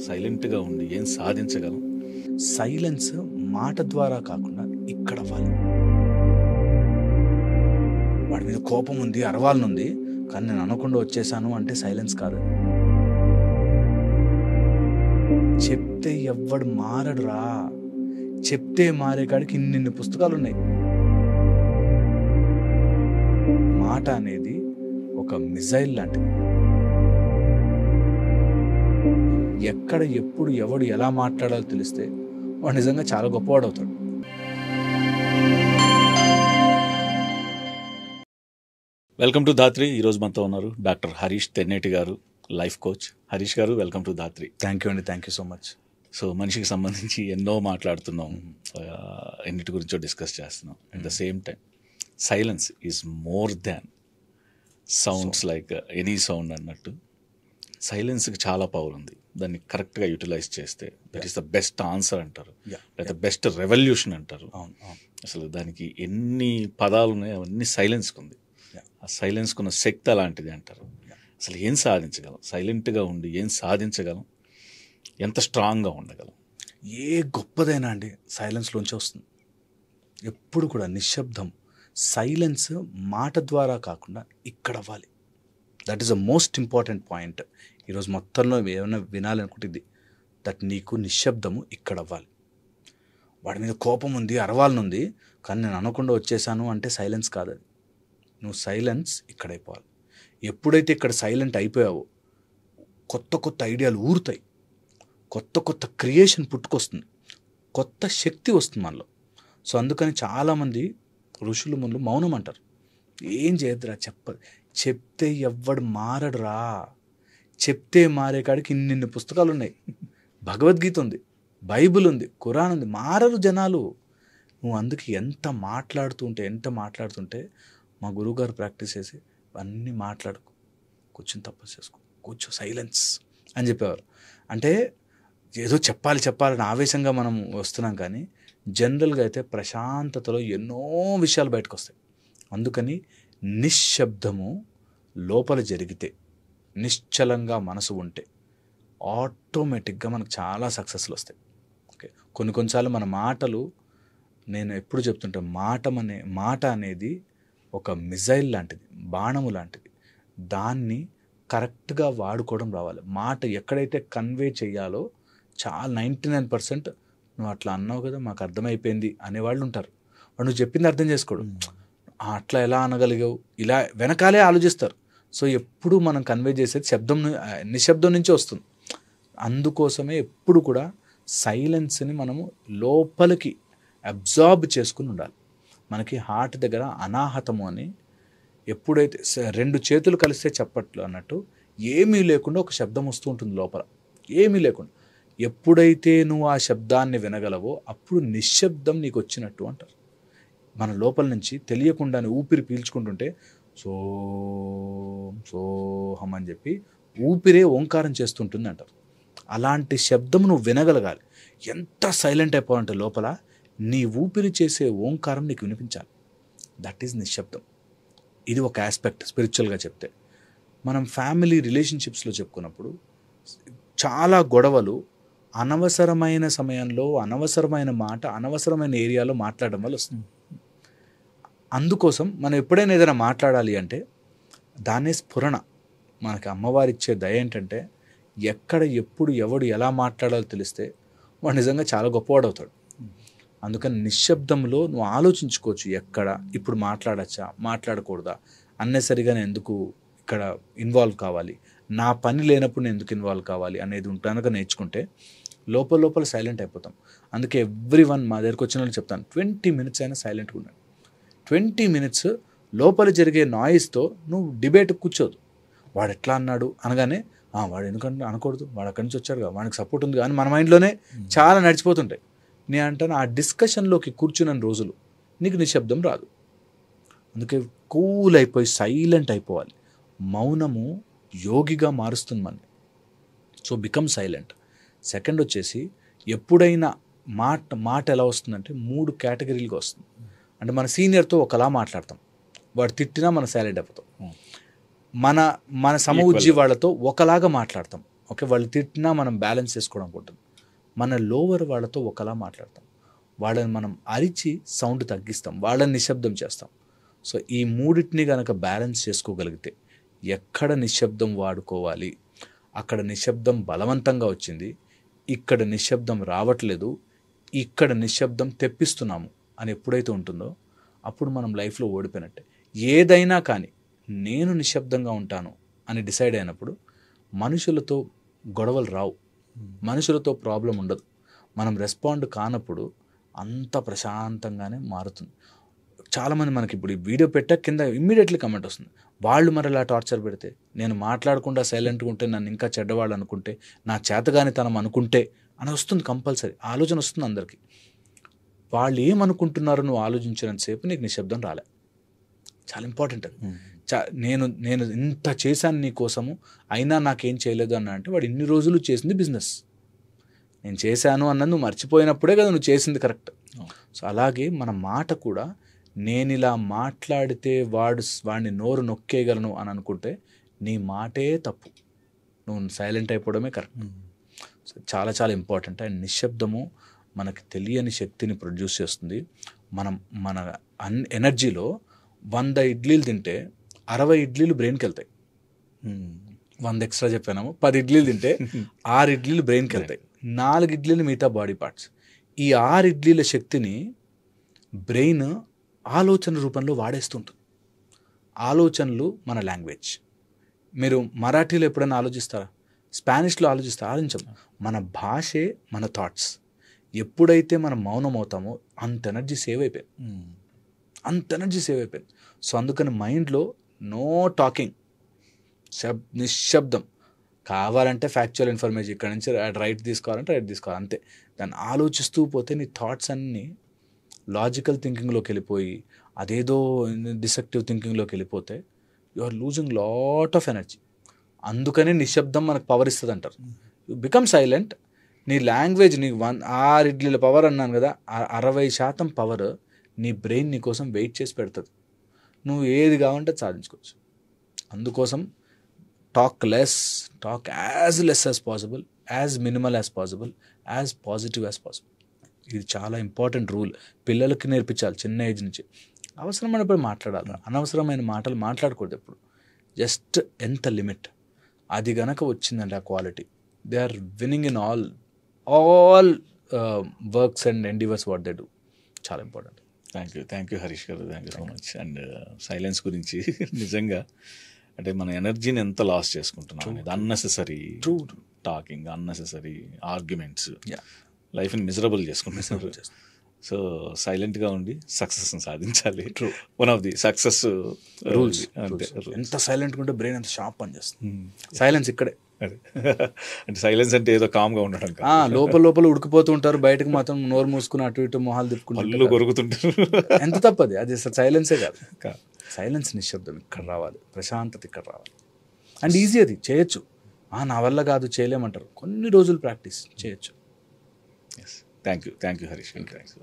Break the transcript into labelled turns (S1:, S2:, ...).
S1: సైలెంట్గా ఉండి ఏం సాధించగలం?
S2: సైలెన్స్ మాట ద్వారా కాకుండా ఇక్కడ అవ్వాలి. వాడి మీద కోపం ఉంది, అరవాలనుంది, కానీ నేను అనకుండా వచ్చేసాను అంటే సైలెన్స్ కాదు. చెప్తే ఎవ్వడు మారడు రా. చెప్తే మారే కాడికి ఇన్ని పుస్తకాలు ఉన్నాయి. మాట అనేది ఒక మిజైల్ లాంటిది. ఎక్కడ ఎప్పుడు ఎవడు ఎలా మాట్లాడాలో తెలిస్తే వాడు నిజంగా చాలా గొప్పవాడు అవుతాడు.
S1: వెల్కమ్ టు ధాత్రి. ఈరోజు మనతో ఉన్నారు డాక్టర్ హరీష్ తెన్నేటి గారు, లైఫ్ కోచ్. హరీష్ గారు, welcome to Dhatri.
S2: Thank you అండి, thank you so much.
S1: So మనిషికి సంబంధించి ఎన్నో మాట్లాడుతున్నాం, ఎన్నిటి గురించో డిస్కస్ చేస్తున్నాం. At the same time silence is more than sounds like any sound అన్నట్టు సైలెన్స్కి చాలా పవర్ ఉంది. దాన్ని కరెక్ట్గా యూటిలైజ్ చేస్తే that is the best answer అంటారు, లేదా బెస్ట్ రెవల్యూషన్ అంటారు. అసలు దానికి ఎన్ని పదాలు ఉన్నాయి, అవన్నీ సైలెన్స్కి ఉంది. ఆ సైలెన్స్కి ఉన్న శక్తి అలాంటిది అంటారు. అసలు ఏం సాధించగలం? సైలెంట్గా ఉండి ఏం సాధించగలం? ఎంత స్ట్రాంగ్గా ఉండగలం?
S2: ఏ గొప్పదైనా అండి సైలెన్స్లోంచి వస్తుంది. ఎప్పుడు కూడా నిశ్శబ్దం. సైలెన్స్ మాట ద్వారా కాకుండా ఇక్కడ అవ్వాలి. That is the most important point. ఈరోజు మొత్తంలో ఏమైనా వినాలనుకుంటుంది, దట్ నీకు నిశ్శబ్దము ఇక్కడ అవ్వాలి. వాడి మీద కోపం ఉంది, అరవాలనుంది, కానీ నేను అనకుండా వచ్చేసాను అంటే సైలెన్స్ కాదు. అది నువ్వు సైలెన్స్ ఇక్కడ అయిపోవాలి. ఎప్పుడైతే ఇక్కడ సైలెంట్ అయిపోయావో కొత్త కొత్త ఐడియాలు ఊరుతాయి, కొత్త కొత్త క్రియేషన్ పుట్టుకొస్తుంది, కొత్త శక్తి వస్తుంది మనలో. సో అందుకని చాలామంది ఋషులు ముందు మౌనం అంటారు. ఏం చేయద్దురా, చెప్తే ఎవ్వడు మారడురా. చెప్తే మారే కాడికి ఇన్ని పుస్తకాలు ఉన్నాయి. భగవద్గీత ఉంది, బైబిల్ ఉంది, ఖురాన్ ఉంది. మారరు జనాలు. నువ్వు అందుకే ఎంత మాట్లాడుతుంటే మా గురువుగారు ప్రాక్టీస్ చేసి అన్నీ మాట్లాడుకో, కూర్చొని తపస్సు చేసుకో, కూర్చో, సైలెన్స్ అని చెప్పేవారు. అంటే ఏదో చెప్పాలని ఆవేశంగా మనం వస్తున్నాం, కానీ జనరల్గా అయితే ప్రశాంతతలో ఎన్నో విషయాలు బయటకు వస్తాయి. అందుకని నిశ్శబ్దము లోపల జరిగితే, నిశ్చలంగా మనసు ఉంటే ఆటోమేటిక్గా మనకు చాలా సక్సెస్లు వస్తాయి. ఓకే, కొన్నిసార్లు మన మాటలు, నేను ఎప్పుడు చెప్తుంటే, మాట అనేది ఒక మిజైల్ లాంటిది, బాణము లాంటిది. దాన్ని కరెక్ట్గా వాడుకోవడం రావాలి. మాట ఎక్కడైతే కన్వే చేయాలో చాలా 99% నువ్వు అట్లా అన్నావు కదా, మాకు అర్థమైపోయింది అనేవాళ్ళు ఉంటారు. వాడు నువ్వు చెప్పింది అర్థం చేసుకోడు, అట్లా ఎలా అనగలిగావు, ఇలా వెనకాలే ఆలోచిస్తారు. సో ఎప్పుడు మనం కన్వే చేసేది నిశ్శబ్దం నుంచి వస్తుంది. అందుకోసమే ఎప్పుడు కూడా సైలెన్స్ని మనము లోపలికి అబ్జార్బ్ చేసుకుని ఉండాలి. మనకి హార్ట్ దగ్గర అనాహతము అని, ఎప్పుడైతే రెండు చేతులు కలిస్తే చప్పట్లు అన్నట్టు ఏమీ లేకుండా ఒక శబ్దం వస్తూ ఉంటుంది లోపల, ఏమీ లేకుండా. ఎప్పుడైతే నువ్వు ఆ శబ్దాన్ని వినగలవో అప్పుడు నిశ్శబ్దం నీకు వచ్చినట్టు అంటారు. మన లోపల నుంచి తెలియకుండానే ఊపిరి పీల్చుకుంటుంటే సోహం అని చెప్పి ఊపిరే ఓంకారం చేస్తుంటుంది అంటారు. అలాంటి శబ్దం నువ్వు వినగలగాలి. ఎంత సైలెంట్ అయిపోవాలంటే లోపల నీ ఊపిరి చేసే ఓంకారం నీకు వినిపించాలి. దట్ ఈజ్ నిశ్శబ్దం. ఇది ఒక ఆస్పెక్ట్. స్పిరిచువల్గా చెప్తే, మనం ఫ్యామిలీ రిలేషన్షిప్స్లో చెప్పుకున్నప్పుడు చాలా గొడవలు అనవసరమైన సమయంలో, అనవసరమైన మాట, అనవసరమైన ఏరియాలో మాట్లాడడం వల్ల వస్తుంది. అందుకోసం మనం ఎప్పుడైనా ఏదైనా మాట్లాడాలి అంటే దాన్నే స్ఫురణ. మనకి అమ్మవారి ఇచ్చే దయ ఏంటంటే, ఎక్కడ ఎప్పుడు ఎవడు ఎలా మాట్లాడాలో తెలిస్తే వాడు నిజంగా చాలా గొప్పవాడు అవుతాడు. అందుకని నిశ్శబ్దంలో నువ్వు ఆలోచించుకోవచ్చు, ఎక్కడ ఇప్పుడు మాట్లాడచ్చా, మాట్లాడకూడదా, అన్నెసరిగా నేను ఎందుకు ఇక్కడ ఇన్వాల్వ్ కావాలి, నా పని లేనప్పుడు నేను ఎందుకు ఇన్వాల్వ్ కావాలి అనేది కనుక నేర్చుకుంటే లోపల సైలెంట్ అయిపోతాం. అందుకే ఎవ్రీవన్ మా దగ్గరికి వచ్చిన వాళ్ళు చెప్తాను, 20 minutes అయినా సైలెంట్గా ఉండండి. 20 minutes లోపల జరిగే నాయిస్తో నువ్వు డిబేట్ కూర్చోదు. వాడు ఎట్లా అన్నాడు అనగానే వాడు ఎందుకంటే అనకూడదు, వాడు అక్కడి నుంచి వచ్చారుగా, వాడికి సపోర్ట్ ఉంది కానీ మన మైండ్లోనే చాలా నడిచిపోతుంటాయి. నేను అంటాను, ఆ డిస్కషన్లోకి కూర్చున్న రోజులు నీకు నిశ్శబ్దం రాదు. అందుకే కూల్ అయిపోయి సైలెంట్ అయిపోవాలి. మౌనము యోగిగా మారుస్తుంది మనని. So become silent. సెకండ్ వచ్చేసి, ఎప్పుడైనా మాట ఎలా వస్తుందంటే 3 కేటగిరీలుగా వస్తుంది. అంటే మన సీనియర్తో ఒకలా మాట్లాడతాం, వాడు తిట్టినా మనం సైలెంట్ అయిపోతాం. మన సమఉజ్జీ వాళ్ళతో ఒకలాగా మాట్లాడతాం, ఓకే, వాళ్ళు తిట్టినా మనం బ్యాలెన్స్ చేసుకోవడం ఉంటుంది. మన లోవర్ వాళ్ళతో ఒకలా మాట్లాడతాం, వాళ్ళని మనం అరిచి సౌండ్ తగ్గిస్తాం, వాళ్ళని నిశ్శబ్దం చేస్తాం. సో ఈ మూడింటిని కనుక బ్యాలెన్స్ చేసుకోగలిగితే ఎక్కడ నిశ్శబ్దం వాడుకోవాలి, అక్కడ నిశ్శబ్దం బలవంతంగా వచ్చింది, ఇక్కడ నిశ్శబ్దం రావట్లేదు, ఇక్కడ నిశ్శబ్దం తెప్పిస్తున్నాము అని ఎప్పుడైతే ఉంటుందో అప్పుడు మనం లైఫ్లో ఓడిపోయినట్టే. ఏదైనా కానీ నేను నిశ్శబ్దంగా ఉంటాను అని డిసైడ్ అయినప్పుడు మనుషులతో గొడవలు రావు, మనుషులతో ప్రాబ్లం ఉండదు. మనం రెస్పాండ్ కానప్పుడు అంత ప్రశాంతంగానే మారుతుంది. చాలామంది మనకి ఇప్పుడు ఈ వీడియో పెట్టా కింద ఇమ్మీడియట్లీ కమెంట్ వస్తుంది, వాళ్ళు మరి ఇలా టార్చర్ పెడితే, నేను మాట్లాడకుండా సైలెంట్గా ఉంటే నన్ను ఇంకా చెడ్డవాళ్ళు అనుకుంటే, నా చేతగానితనం అనుకుంటే అని వస్తుంది. కంపల్సరీ ఆలోచన వస్తుంది అందరికీ. వాళ్ళు ఏమనుకుంటున్నారో నువ్వు ఆలోచించినంతసేపు నీకు నిశ్శబ్దం రాలే. చాలా ఇంపార్టెంట్ అది. నేను ఇంత చేశాను నీ కోసము అయినా నాకేం చేయలేదు అన్న అంటే వాడు ఇన్ని రోజులు చేసింది బిజినెస్. నేను చేశాను అన్నది నువ్వు మర్చిపోయినప్పుడే కదా నువ్వు చేసింది కరెక్ట్. సో అలాగే మన మాట కూడా, నేను ఇలా మాట్లాడితే వాడిని నోరు నొక్కేయగలను అని అనుకుంటే నీ మాటే తప్పు, నువ్వు సైలెంట్ అయిపోవడమే కరెక్ట్. సో చాలా చాలా ఇంపార్టెంట్. అండ్ నిశ్శబ్దము మనకి తెలియని శక్తిని ప్రొడ్యూస్ చేస్తుంది. మన ఎనర్జీలో 100 ఇడ్లీలు తింటే 60 ఇడ్లీలు బ్రెయిన్కి వెళ్తాయి. 100 ఎక్స్ట్రా చెప్పాను, 10 ఇడ్లీలు తింటే 6 ఇడ్లీలు బ్రెయిన్కి వెళ్తాయి, 4 ఇడ్లీలు మిగతా బాడీ పార్ట్స్. ఈ 6 ఇడ్లీల శక్తిని బ్రెయిన్ ఆలోచన రూపంలో వాడేస్తుంటుంది. ఆలోచనలు మన లాంగ్వేజ్. మీరు మరాఠీలో ఎప్పుడైనా ఆలోచిస్తారా, స్పానిష్లో ఆలోచించం. మన భాషే మన థాట్స్. ఎప్పుడైతే మనం మౌనం అవుతామో అంత ఎనర్జీ సేవ్ అయిపోయింది. సో అందుకని మైండ్లో నో టాకింగ్, నిశ్శబ్దం. కావాలంటే ఫ్యాక్చువల్ ఇన్ఫర్మేషన్ ఇక్కడ నుంచి రైట్ తీసుకోవాలంటే రైట్ తీసుకోవాలి, అంతే. దాన్ని ఆలోచిస్తూ పోతే నీ థాట్స్ అన్నీ లాజికల్ థింకింగ్లోకి వెళ్ళిపోయి అదేదో డిసెక్టివ్ థింకింగ్లోకి వెళ్ళిపోతే you are losing lot of energy. అందుకని నిశ్శబ్దం మనకు పవర్ ఇస్తుంది అంటారు. You become silent. నీ లాంగ్వేజ్, నీ 6 ఇడ్లీల పవర్ అన్నాను కదా, 60% పవర్ నీ బ్రెయిన్ నీ కోసం వెయిట్ చేసి పెడుతుంది. నువ్వు ఏది కావాలంటే సాధించుకోవచ్చు. అందుకోసం talk less, talk as less as possible, as minimal as possible, as positive as possible. ఇది చాలా ఇంపార్టెంట్ రూల్. పిల్లలకి నేర్పించాలి చిన్న ఏజ్ నుంచి. అవసరమైనప్పుడు మాట్లాడాలి, అనవసరమైన మాటలు మాట్లాడకూడదు ఎప్పుడు. జస్ట్ ఎంత లిమిట్, అది గనక వచ్చిందంటే ఆ quality, they are winning in all works and endeavours what they do. చాలా important.
S1: Thank you Harish garu, thank you so much. And silence గురించి నిజంగా అంటే మన ఎనర్జీని ఎంత లాస్ చేసుకుంటున్నాం అనేది, అన్నెసెసరీ టాకింగ్, అన్నెసెసరీ ఆర్గ్యుమెంట్స్, లైఫ్ని మిజరబుల్ చేసుకుంటున్నారు. సో సైలెంట్గా ఉండి సక్సెస్ని సాధించాలి. One of the success
S2: rules. ఎంత సైలెంట్గా ఉంటే బ్రెయిన్ ఎంత షార్ప్ పనిచేస్తుంది. సైలెన్స్ ఇక్కడే.
S1: అంటే సైలెన్స్ అంటే ఏదో కామ్గా ఉండడం కాదు,
S2: లోపల ఉడికిపోతూ ఉంటారు, బయటకు మాత్రం నోరు మూసుకుని అటు ఇటు మొహాలు తిప్పుకుంటూ
S1: కొరుకుతుంటారు.
S2: ఎంత తప్పది, అది సైలెన్సే కాదు. సైలెన్స్, నిశ్శబ్దం ఇక్కడ రావాలి, ప్రశాంతత ఇక్కడ రావాలి. అండ్ ఈజీ, అది చేయొచ్చు. నా వల్ల కాదు చేయలేమంటారు, కొన్ని రోజులు ప్రాక్టీస్ చేయొచ్చు.
S1: Thank you Harish. Thank you.